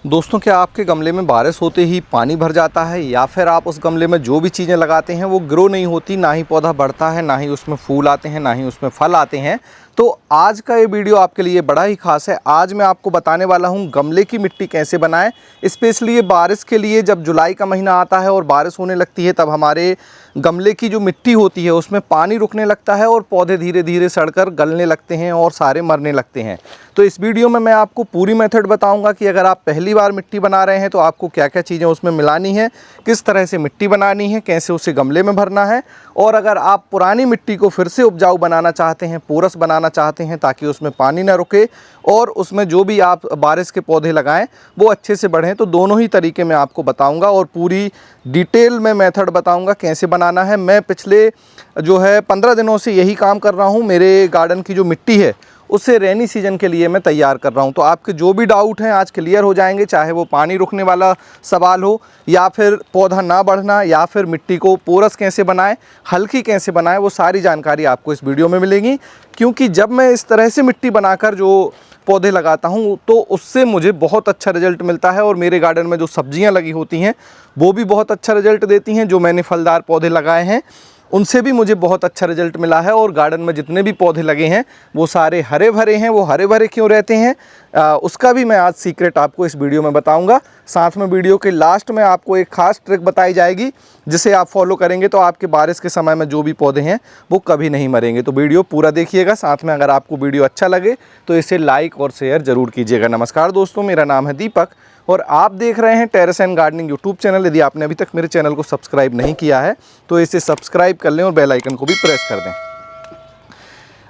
दोस्तों, क्या आपके गमले में बारिश होते ही पानी भर जाता है या फिर आप उस गमले में जो भी चीज़ें लगाते हैं वो ग्रो नहीं होती, ना ही पौधा बढ़ता है, ना ही उसमें फूल आते हैं, ना ही उसमें फल आते हैं। तो आज का ये वीडियो आपके लिए बड़ा ही खास है। आज मैं आपको बताने वाला हूँ गमले की मिट्टी कैसे बनाएं। स्पेशली ये बारिश के लिए, जब जुलाई का महीना आता है और बारिश होने लगती है तब हमारे गमले की जो मिट्टी होती है उसमें पानी रुकने लगता है और पौधे धीरे धीरे सड़कर गलने लगते हैं और सारे मरने लगते हैं। तो इस वीडियो में मैं आपको पूरी मेथड बताऊंगा कि अगर आप पहली बार मिट्टी बना रहे हैं तो आपको क्या क्या चीज़ें उसमें मिलानी है, किस तरह से मिट्टी बनानी है, कैसे उसे गमले में भरना है। और अगर आप पुरानी मिट्टी को फिर से उपजाऊ बनाना चाहते हैं, पोरस बनाना चाहते हैं ताकि उसमें पानी ना रुके और उसमें जो भी आप बारिश के पौधे लगाएं वो अच्छे से बढ़ें, तो दोनों ही तरीके मैं आपको बताऊंगा और पूरी डिटेल में मेथड बताऊंगा कैसे बनाना है। मैं पिछले जो है 15 दिनों से यही काम कर रहा हूं। मेरे गार्डन की जो मिट्टी है उसे रेनी सीजन के लिए मैं तैयार कर रहा हूं। तो आपके जो भी डाउट हैं आज क्लियर हो जाएंगे, चाहे वो पानी रुकने वाला सवाल हो या फिर पौधा ना बढ़ना या फिर मिट्टी को पोरस कैसे बनाएं, हल्की कैसे बनाएं, वो सारी जानकारी आपको इस वीडियो में मिलेगी। क्योंकि जब मैं इस तरह से मिट्टी बनाकर जो पौधे लगाता हूं तो उससे मुझे बहुत अच्छा रिजल्ट मिलता है और मेरे गार्डन में जो सब्जियां लगी होती हैं वो भी बहुत अच्छा रिजल्ट देती हैं। जो मैंने फलदार पौधे लगाए हैं उनसे भी मुझे बहुत अच्छा रिजल्ट मिला है और गार्डन में जितने भी पौधे लगे हैं वो सारे हरे भरे हैं। वो हरे भरे क्यों रहते हैं उसका भी मैं आज सीक्रेट आपको इस वीडियो में बताऊंगा। साथ में वीडियो के लास्ट में आपको एक खास ट्रिक बताई जाएगी जिसे आप फॉलो करेंगे तो आपके बारिश के समय में जो भी पौधे हैं वो कभी नहीं मरेंगे। तो वीडियो पूरा देखिएगा। साथ में अगर आपको वीडियो अच्छा लगे तो इसे लाइक और शेयर ज़रूर कीजिएगा। नमस्कार दोस्तों, मेरा नाम है दीपक और आप देख रहे हैं terrace and gardening YouTube channel. यदि आपने अभी तक मेरे चैनल को सब्सक्राइब नहीं किया है तो इसे सब्सक्राइब कर लें और बेल आइकन को भी प्रेस कर दें।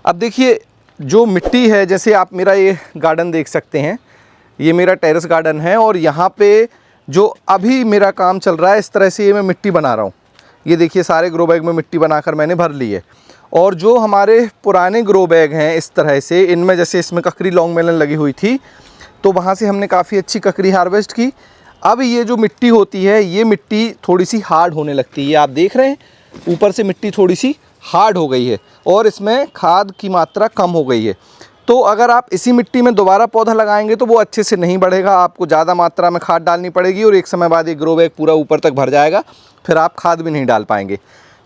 अब देखिए, जो मिट्टी है, जैसे आप मेरा ये गार्डन देख सकते हैं, ये मेरा टेरेस गार्डन है और यहाँ पे जो अभी मेरा काम चल रहा है इस तरह से ये मैं मिट्टी बना रहा हूँ। ये देखिए, सारे ग्रो बैग में मिट्टी बनाकर मैंने भर ली है। और जो हमारे पुराने ग्रो बैग हैं इस तरह से, इनमें जैसे इसमें ककड़ी लॉन्ग मेलन लगी हुई थी तो वहाँ से हमने काफ़ी अच्छी ककड़ी हार्वेस्ट की। अब ये जो मिट्टी होती है ये मिट्टी थोड़ी सी हार्ड होने लगती है। ये आप देख रहे हैं, ऊपर से मिट्टी थोड़ी सी हार्ड हो गई है और इसमें खाद की मात्रा कम हो गई है। तो अगर आप इसी मिट्टी में दोबारा पौधा लगाएंगे तो वो अच्छे से नहीं बढ़ेगा। आपको ज़्यादा मात्रा में खाद डालनी पड़ेगी और एक समय बाद ये ग्रो बैग पूरा ऊपर तक भर जाएगा, फिर आप खाद भी नहीं डाल पाएंगे।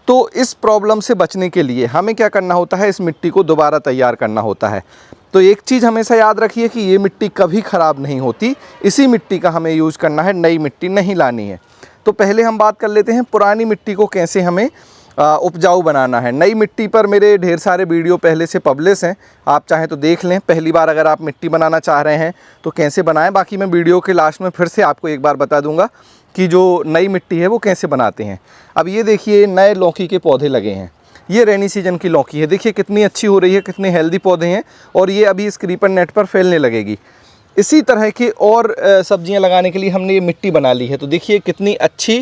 तो इस प्रॉब्लम से बचने के लिए हमें क्या करना होता है, इस मिट्टी को दोबारा तैयार करना होता है। तो एक चीज़ हमेशा याद रखिए कि ये मिट्टी कभी ख़राब नहीं होती, इसी मिट्टी का हमें यूज़ करना है, नई मिट्टी नहीं लानी है। तो पहले हम बात कर लेते हैं पुरानी मिट्टी को कैसे हमें उपजाऊ बनाना है। नई मिट्टी पर मेरे ढेर सारे वीडियो पहले से पब्लिश हैं, आप चाहें तो देख लें। पहली बार अगर आप मिट्टी बनाना चाह रहे हैं तो कैसे बनाएं, बाकी मैं वीडियो के लास्ट में फिर से आपको एक बार बता दूंगा कि जो नई मिट्टी है वो कैसे बनाते हैं। अब ये देखिए, नए लौकी के पौधे लगे हैं। ये रेनी सीजन की लौकी है, देखिए कितनी अच्छी हो रही है, कितने हेल्दी पौधे हैं और ये अभी इस क्रीपर नेट पर फैलने लगेगी। इसी तरह की और सब्जियां लगाने के लिए हमने ये मिट्टी बना ली है। तो देखिए कितनी अच्छी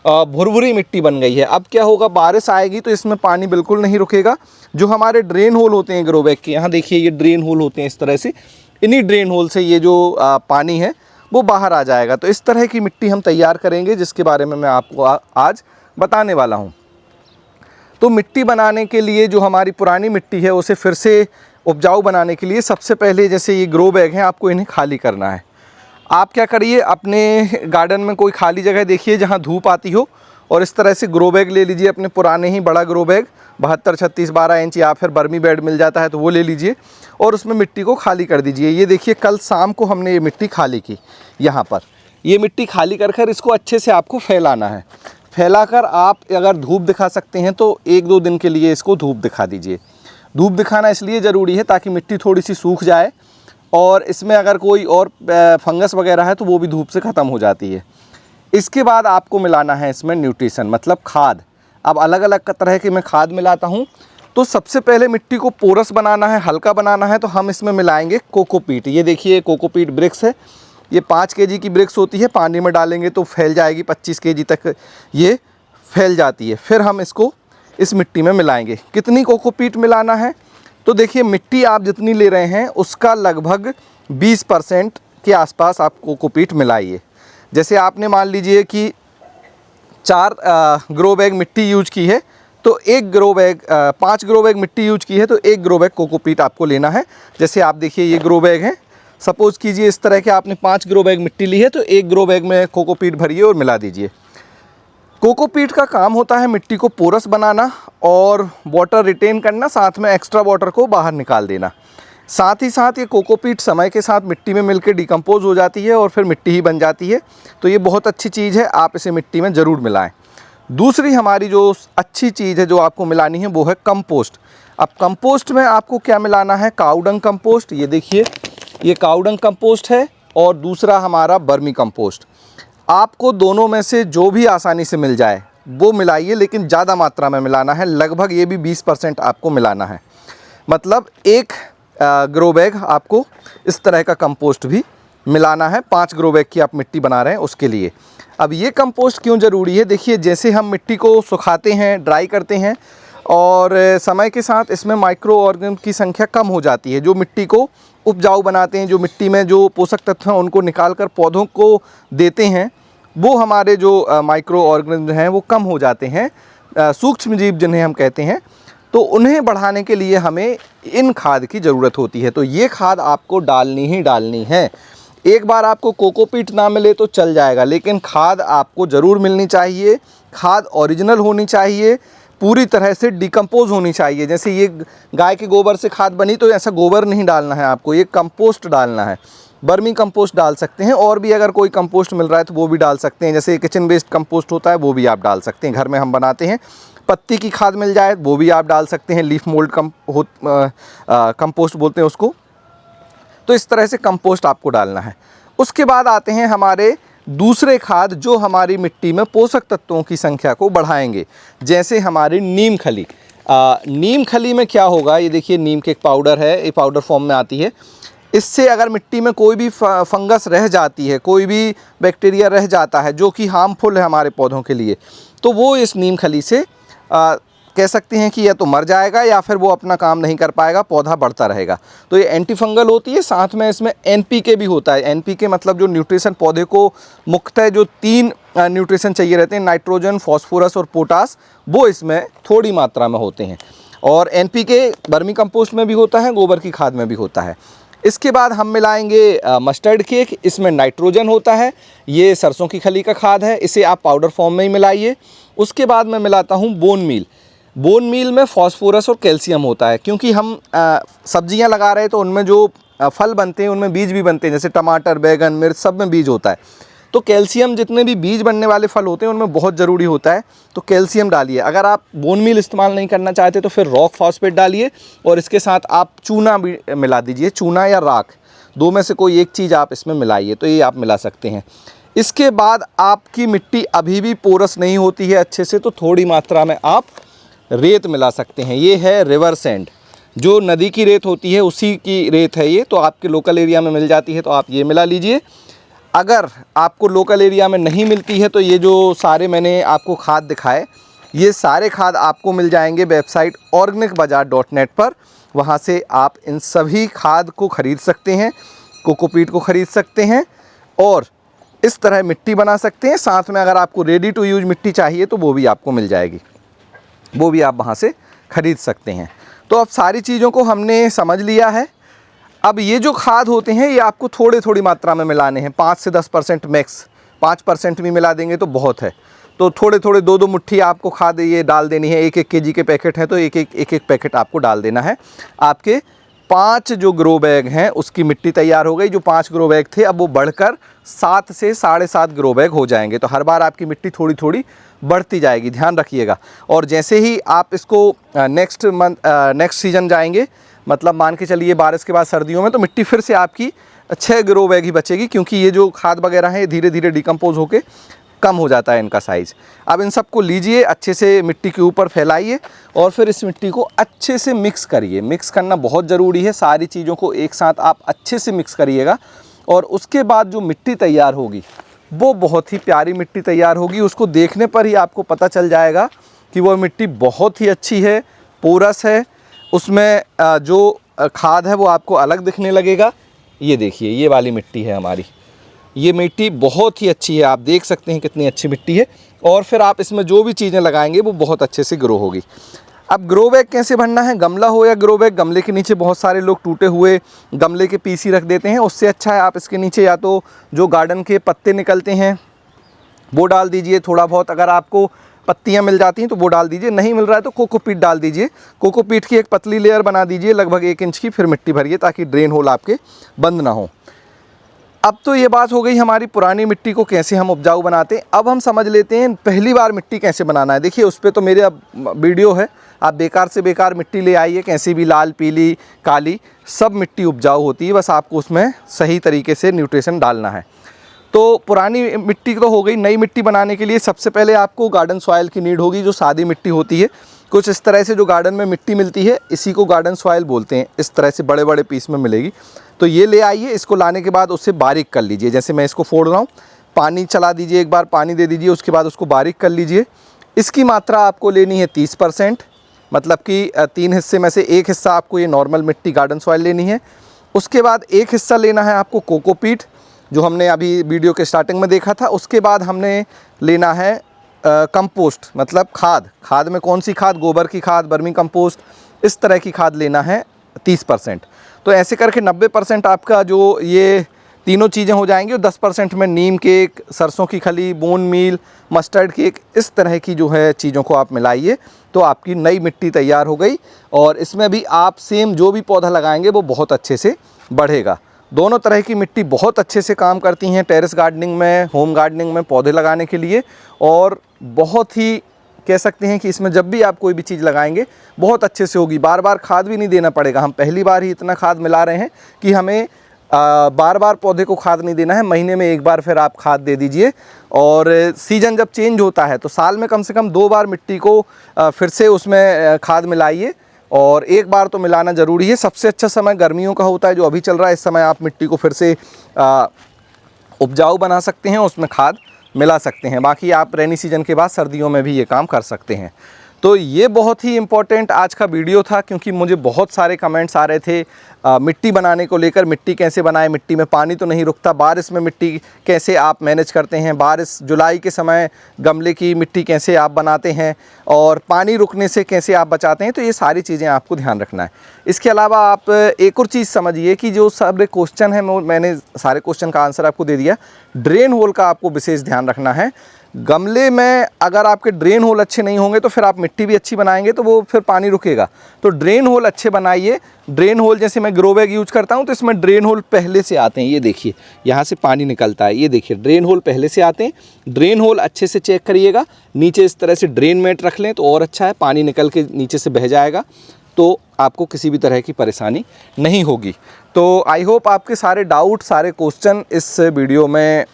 भुरभुरी मिट्टी बन गई है। अब क्या होगा, बारिश आएगी तो इसमें पानी बिल्कुल नहीं रुकेगा। जो हमारे ड्रेन होल होते हैं ग्रो बैग के, यहाँ देखिए ये ड्रेन होल होते हैं इस तरह से, इन्हीं ड्रेन होल से ये जो पानी है वो बाहर आ जाएगा। तो इस तरह की मिट्टी हम तैयार करेंगे जिसके बारे में मैं आपको आज बताने वाला हूँ। तो मिट्टी बनाने के लिए जो हमारी पुरानी मिट्टी है उसे फिर से उपजाऊ बनाने के लिए सबसे पहले, जैसे ये ग्रो बैग हैं, आपको इन्हें खाली करना है। आप क्या करिए, अपने गार्डन में कोई खाली जगह देखिए जहाँ धूप आती हो और इस तरह से ग्रो बैग ले लीजिए, अपने पुराने ही बड़ा ग्रो बैग 72, 36, 12 इंच या फिर बर्मी बेड मिल जाता है तो वो ले लीजिए और उसमें मिट्टी को खाली कर दीजिए। ये देखिए, कल शाम को हमने ये मिट्टी खाली की। यहाँ पर ये मिट्टी खाली कर इसको अच्छे से आपको फैलाना है। फैलाकर आप अगर धूप दिखा सकते हैं तो 1-2 दिन के लिए इसको धूप दिखा दीजिए। धूप दिखाना इसलिए ज़रूरी है ताकि मिट्टी थोड़ी सी सूख जाए और इसमें अगर कोई और फंगस वगैरह है तो वो भी धूप से ख़त्म हो जाती है। इसके बाद आपको मिलाना है इसमें न्यूट्रिशन, मतलब खाद। अब अलग अलग तरह की मैं खाद मिलाता हूँ। तो सबसे पहले मिट्टी को पोरस बनाना है, हल्का बनाना है, तो हम इसमें मिलाएंगे कोकोपीट। ये देखिए कोकोपीट ब्रिक्स है, ये 5 केजी की ब्रिक्स होती है। पानी में डालेंगे तो फैल जाएगी, 25 केजी तक ये फैल जाती है। फिर हम इसको इस मिट्टी में मिलाएंगे। कितनी कोकोपीट मिलाना है, तो देखिए मिट्टी आप जितनी ले रहे हैं उसका लगभग 20% के आसपास आप कोकोपीट मिलाइए। जैसे आपने मान लीजिए कि 4 ग्रो बैग मिट्टी यूज की है तो 1 ग्रो बैग 5 ग्रो बैग मिट्टी यूज की है तो 1 ग्रो बैग कोकोपीट आपको लेना है। जैसे आप देखिए ये ग्रो बैग है सपोज़ कीजिए इस तरह के आपने 5 ग्रो बैग मिट्टी ली है, तो 1 ग्रो बैग में कोकोपीट भरिए और मिला दीजिए। कोकोपीट का काम होता है मिट्टी को पोरस बनाना और वाटर रिटेन करना, साथ में एक्स्ट्रा वाटर को बाहर निकाल देना। साथ ही साथ ये कोकोपीट समय के साथ मिट्टी में मिलकर डिकम्पोज हो जाती है और फिर मिट्टी ही बन जाती है। तो ये बहुत अच्छी चीज़ है, आप इसे मिट्टी में ज़रूर मिलाएं। दूसरी हमारी जो अच्छी चीज़ है जो आपको मिलानी है वो है कंपोस्ट। अब कंपोस्ट में आपको क्या मिलाना है, काउडंग कंपोस्ट। ये देखिए, ये काउडंग कंपोस्ट है और दूसरा हमारा बर्मी कंपोस्ट। आपको दोनों में से जो भी आसानी से मिल जाए वो मिलाइए, लेकिन ज़्यादा मात्रा में मिलाना है। लगभग ये भी 20% आपको मिलाना है। मतलब एक ग्रो बैग आपको इस तरह का कंपोस्ट भी मिलाना है। 5 ग्रो बैग की आप मिट्टी बना रहे हैं उसके लिए। अब ये कंपोस्ट क्यों ज़रूरी है, देखिए जैसे हम मिट्टी को सुखाते हैं, ड्राई करते हैं, और समय के साथ इसमें माइक्रो ऑर्गेनिज्म की संख्या कम हो जाती है, जो मिट्टी को उपजाऊ बनाते हैं, जो मिट्टी में जो पोषक तत्व हैं उनको निकाल कर पौधों को देते हैं, वो हमारे जो माइक्रो ऑर्गेनिज्म हैं वो कम हो जाते हैं, सूक्ष्म जीव जिन्हें हम कहते हैं। तो उन्हें बढ़ाने के लिए हमें इन खाद की ज़रूरत होती है। तो ये खाद आपको डालनी ही डालनी है। एक बार आपको कोकोपीट ना मिले तो चल जाएगा, लेकिन खाद आपको ज़रूर मिलनी चाहिए। खाद ओरिजिनल होनी चाहिए, पूरी तरह से डिकम्पोज होनी चाहिए। जैसे ये गाय के गोबर से खाद बनी, तो ऐसा गोबर नहीं डालना है आपको, ये कंपोस्ट डालना है। बर्मी कंपोस्ट डाल सकते हैं, और भी अगर कोई कंपोस्ट मिल रहा है तो वो भी डाल सकते हैं। जैसे किचन वेस्ट कंपोस्ट होता है वो भी आप डाल सकते हैं, घर में हम बनाते हैं। पत्ती की खाद मिल जाए वो भी आप डाल सकते हैं, लीफ मोल्ड कंपोस्ट बोलते हैं उसको। तो इस तरह से कंपोस्ट आपको डालना है। उसके बाद आते हैं हमारे दूसरे खाद जो हमारी मिट्टी में पोषक तत्वों की संख्या को बढ़ाएंगे, जैसे हमारी नीम खली। नीम खली में क्या होगा, ये देखिए नीम के एक पाउडर है, ये पाउडर फॉर्म में आती है। इससे अगर मिट्टी में कोई भी फंगस रह जाती है, कोई भी बैक्टीरिया रह जाता है जो कि हार्मफुल है हमारे पौधों के लिए, तो वो इस नीम खली से कह सकते हैं कि या तो मर जाएगा या फिर वो अपना काम नहीं कर पाएगा, पौधा बढ़ता रहेगा। तो ये एंटी फंगल होती है। साथ में इसमें एनपीके भी होता है। एनपीके मतलब जो न्यूट्रिशन पौधे को मुख्यतः जो 3 न्यूट्रिशन चाहिए रहते हैं, नाइट्रोजन, फॉस्फोरस और पोटास, वो इसमें थोड़ी मात्रा में होते हैं। और एनपीके बर्मी कंपोस्ट में भी होता है, गोबर की खाद में भी होता है। इसके बाद हम मिलाएंगे मस्टर्ड केक। इसमें नाइट्रोजन होता है, ये सरसों की खली का खाद है, इसे आप पाउडर फॉर्म में ही मिलाइए। उसके बाद मैं मिलाता हूँ बोन मील। बोन मील में फॉस्फोरस और कैल्शियम होता है, क्योंकि हम सब्जियां लगा रहे हैं तो उनमें जो फल बनते हैं उनमें बीज भी बनते हैं, जैसे टमाटर, बैगन, मिर्च, सब में बीज होता है। तो कैल्शियम, जितने भी बीज बनने वाले फल होते हैं उनमें बहुत ज़रूरी होता है, तो कैल्शियम डालिए। अगर आप बोन मील इस्तेमाल नहीं करना चाहते तो फिर रॉक फॉस्फेट डालिए, और इसके साथ आप चूना भी मिला दीजिए, चूना या राख, 2 में से कोई एक चीज़ आप इसमें मिलाइए, तो ये आप मिला सकते हैं। इसके बाद आपकी मिट्टी अभी भी पोरस नहीं होती है अच्छे से, तो थोड़ी मात्रा में आप रेत मिला सकते हैं। ये है रिवर सैंड, जो नदी की रेत होती है उसी की रेत है ये, तो आपके लोकल एरिया में मिल जाती है, तो आप ये मिला लीजिए। अगर आपको लोकल एरिया में नहीं मिलती है तो ये जो सारे मैंने आपको खाद दिखाए, ये सारे खाद आपको मिल जाएंगे वेबसाइट organicbazaar.net पर। वहाँ से आप इन सभी खाद को ख़रीद सकते हैं, कोकोपीट को ख़रीद सकते हैं और इस तरह मिट्टी बना सकते हैं। साथ में अगर आपको रेडी टू यूज मिट्टी चाहिए तो वो भी आपको मिल जाएगी, वो भी आप वहाँ से ख़रीद सकते हैं। तो अब सारी चीज़ों को हमने समझ लिया है। अब ये जो खाद होते हैं ये आपको थोड़ी मात्रा में मिलाने हैं, 5 से 10% मैक्स। 5% भी मिला देंगे तो बहुत है। तो थोड़े 2 मुट्ठी आपको खाद ये डाल देनी है। 1-1 केजी के पैकेट हैं तो एक पैकेट आपको डाल देना है। आपके 5 जो ग्रो बैग हैं उसकी मिट्टी तैयार हो गई। जो 5 ग्रो बैग थे अब वो बढ़कर 7 से 7.5 ग्रो बैग हो जाएंगे। तो हर बार आपकी मिट्टी थोड़ी बढ़ती जाएगी, ध्यान रखिएगा। और जैसे ही आप इसको नेक्स्ट सीजन जाएंगे, मतलब मान के चलिए बारिश के बाद सर्दियों में, तो मिट्टी फिर से आपकी 6 ग्रो बैग ही बचेगी, क्योंकि ये जो खाद वगैरह है ये धीरे धीरे डिकम्पोज होके कम हो जाता है इनका साइज़। अब इन सबको लीजिए, अच्छे से मिट्टी के ऊपर फैलाइए और फिर इस मिट्टी को अच्छे से मिक्स करिए। मिक्स करना बहुत ज़रूरी है, सारी चीज़ों को एक साथ आप अच्छे से मिक्स करिएगा। और उसके बाद जो मिट्टी तैयार होगी वो बहुत ही प्यारी मिट्टी तैयार होगी। उसको देखने पर ही आपको पता चल जाएगा कि वो मिट्टी बहुत ही अच्छी है, पोरस है, उसमें जो खाद है वो आपको अलग दिखने लगेगा। ये देखिए, ये वाली मिट्टी है हमारी, ये मिट्टी बहुत ही अच्छी है, आप देख सकते हैं कितनी अच्छी मिट्टी है। और फिर आप इसमें जो भी चीज़ें लगाएंगे वो बहुत अच्छे से ग्रो होगी। अब ग्रो बैग कैसे भरना है, गमला हो या ग्रो बैग, गमले के नीचे बहुत सारे लोग टूटे हुए गमले के पीस ही रख देते हैं। उससे अच्छा है आप इसके नीचे या तो जो गार्डन के पत्ते निकलते हैं वो डाल दीजिए, थोड़ा बहुत अगर आपको पत्तियां मिल जाती हैं तो वो डाल दीजिए, नहीं मिल रहा है तो कोकोपीट डाल दीजिए। कोकोपीट की एक पतली लेयर बना दीजिए लगभग 1 इंच की, फिर मिट्टी भरिए ताकि ड्रेन होल आपके बंद ना हो। अब तो ये बात हो गई हमारी पुरानी मिट्टी को कैसे हम उपजाऊ बनाते हैं। अब हम समझ लेते हैं पहली बार मिट्टी कैसे बनाना है। देखिए उस पर तो मेरे अब वीडियो है, आप बेकार से बेकार मिट्टी ले आइए, कैसी भी लाल पीली काली सब मिट्टी उपजाऊ होती है, बस आपको उसमें सही तरीके से न्यूट्रिशन डालना है। तो पुरानी मिट्टी तो हो गई। नई मिट्टी बनाने के लिए सबसे पहले आपको गार्डन सॉइल की नीड होगी, जो सादी मिट्टी होती है कुछ इस तरह से जो गार्डन में मिट्टी मिलती है इसी को गार्डन सॉइल बोलते हैं। इस तरह से बड़े बड़े पीस में मिलेगी, तो ये ले आइए। इसको लाने के बाद उससे बारीक कर लीजिए, जैसे मैं इसको फोड़ रहा हूँ, पानी चला दीजिए, एक बार पानी दे दीजिए, उसके बाद उसको बारीक कर लीजिए। इसकी मात्रा आपको लेनी है 30%, मतलब कि 3 हिस्से में से 1 हिस्सा आपको ये नॉर्मल मिट्टी गार्डन सॉइल लेनी है। उसके बाद 1 हिस्सा लेना है आपको कोकोपीट, जो हमने अभी वीडियो के स्टार्टिंग में देखा था। उसके बाद हमने लेना है कंपोस्ट, मतलब खाद में कौन सी खाद, गोबर की खाद, वर्मी कंपोस्ट, इस तरह की खाद लेना है 30%। तो ऐसे करके 90% आपका जो ये तीनों चीज़ें हो जाएंगी, और 10% में नीम केक, सरसों की खली, बोन मील, मस्टर्ड केक, इस तरह की जो है चीज़ों को आप मिलाइए तो आपकी नई मिट्टी तैयार हो गई। और इसमें भी आप सेम जो भी पौधा लगाएंगे वो बहुत अच्छे से बढ़ेगा। दोनों तरह की मिट्टी बहुत अच्छे से काम करती हैं टेरेस गार्डनिंग में, होम गार्डनिंग में पौधे लगाने के लिए। और बहुत ही कह सकते हैं कि इसमें जब भी आप कोई भी चीज़ लगाएंगे बहुत अच्छे से होगी। बार बार खाद भी नहीं देना पड़ेगा। हम पहली बार ही इतना खाद मिला रहे हैं कि हमें बार बार पौधे को खाद नहीं देना है, महीने में 1 बार फिर आप खाद दे दीजिए। और सीज़न जब चेंज होता है तो साल में कम से कम 2 बार मिट्टी को फिर से उसमें खाद मिलाइए, और 1 बार तो मिलाना ज़रूरी है। सबसे अच्छा समय गर्मियों का होता है जो अभी चल रहा है। इस समय आप मिट्टी को फिर से उपजाऊ बना सकते हैं, उसमें खाद मिला सकते हैं। बाकी आप रेनी सीजन के बाद सर्दियों में भी ये काम कर सकते हैं। तो ये बहुत ही इम्पोर्टेंट आज का वीडियो था, क्योंकि मुझे बहुत सारे कमेंट्स आ रहे थे मिट्टी बनाने को लेकर। मिट्टी कैसे बनाएं, मिट्टी में पानी तो नहीं रुकता, बारिश में मिट्टी कैसे आप मैनेज करते हैं, बारिश जुलाई के समय गमले की मिट्टी कैसे आप बनाते हैं, और पानी रुकने से कैसे आप बचाते हैं। तो ये सारी चीज़ें आपको ध्यान रखना है। इसके अलावा आप एक और चीज़ समझिए कि जो सारे क्वेश्चन हैं मैंने सारे क्वेश्चन का आंसर आपको दे दिया। ड्रेन होल का आपको विशेष ध्यान रखना है। गमले में अगर आपके ड्रेन होल अच्छे नहीं होंगे तो फिर आप मिट्टी भी अच्छी बनाएंगे तो वो फिर पानी रुकेगा। तो ड्रेन होल अच्छे बनाइए। ड्रेन होल जैसे मैं ग्रो बैग यूज करता हूँ तो इसमें ड्रेन होल पहले से आते हैं। ये देखिए यहाँ से पानी निकलता है, ये देखिए ड्रेन होल पहले से आते हैं। ड्रेन होल अच्छे से चेक करिएगा। नीचे इस तरह से ड्रेन मैट रख लें तो और अच्छा है, पानी निकल के नीचे से बह जाएगा तो आपको किसी भी तरह की परेशानी नहीं होगी। तो आई होप आपके सारे डाउट, सारे क्वेश्चन इस वीडियो में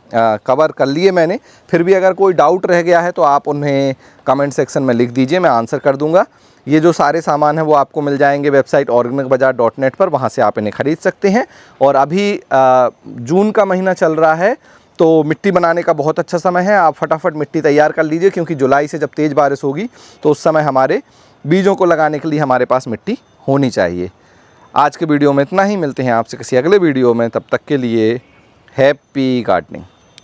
कवर कर लिए मैंने। फिर भी अगर कोई डाउट रह गया है तो आप उन्हें कमेंट सेक्शन में लिख दीजिए, मैं आंसर कर दूंगा। ये जो सारे सामान हैं वो आपको मिल जाएंगे वेबसाइट organicbazaar.net पर, वहाँ से आप इन्हें ख़रीद सकते हैं। और अभी जून का महीना चल रहा है तो मिट्टी बनाने का बहुत अच्छा समय है। आप फटाफट मिट्टी तैयार कर लीजिए, क्योंकि जुलाई से जब तेज़ बारिश होगी तो उस समय हमारे बीजों को लगाने के लिए हमारे पास मिट्टी होनी चाहिए। आज के वीडियो में इतना ही, मिलते हैं आपसे किसी अगले वीडियो में। तब तक के लिए हैप्पी गार्डनिंग।